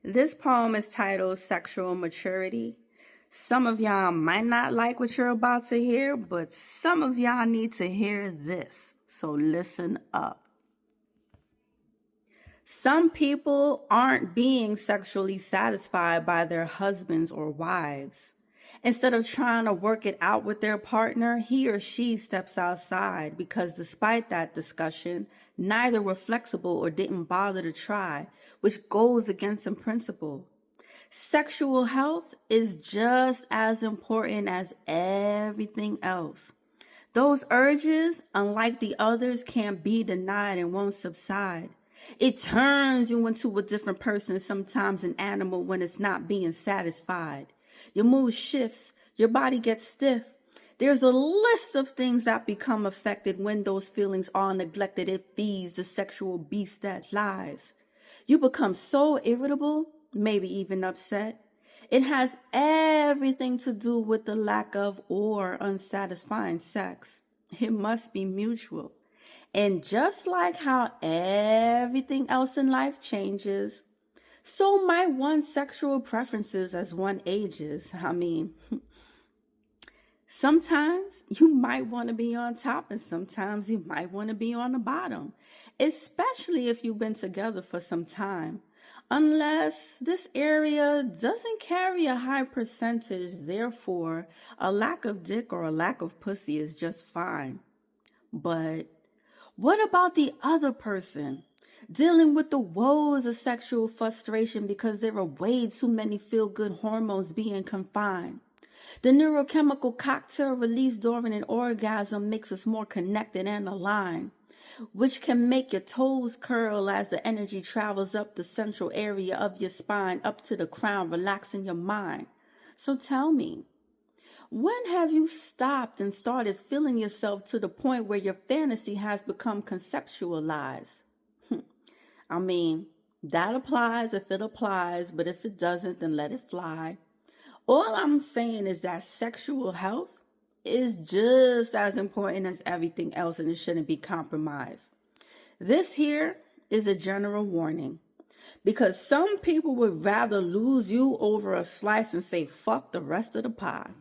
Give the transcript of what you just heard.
This poem is titled Sexual Maturity. Some of y'all might not like what you're about to hear, but some of y'all need to hear this. So listen up. Some people aren't being sexually satisfied by their husbands or wives. Instead of trying to work it out with their partner, he or she steps outside because despite that discussion, neither were flexible or didn't bother to try, which goes against some principle. Sexual health is just as important as everything else. Those urges, unlike the others, can't be denied and won't subside. It turns you into a different person, sometimes an animal when it's not being satisfied. Your mood shifts, your body gets stiff. There's a list of things that become affected when those feelings are neglected. It feeds the sexual beast that lies. You become so irritable, maybe even upset. It has everything to do with the lack of or unsatisfying sex. It must be mutual. And just like how everything else in life changes, so might one's sexual preferences as one ages. Sometimes you might want to be on top and sometimes you might want to be on the bottom, especially if you've been together for some time. Unless this area doesn't carry a high percentage, therefore, a lack of dick or a lack of pussy is just fine. But what about the other person? Dealing with the woes of sexual frustration because there are way too many feel-good hormones being confined. The neurochemical cocktail released during an orgasm makes us more connected and aligned, which can make your toes curl as the energy travels up the central area of your spine up to the crown, relaxing your mind. So tell me, when have you stopped and started feeling yourself to the point where your fantasy has become conceptualized? That applies if it applies, but if it doesn't, then let it fly. All I'm saying is that sexual health is just as important as everything else and it shouldn't be compromised. This here is a general warning because some people would rather lose you over a slice and say, fuck the rest of the pie.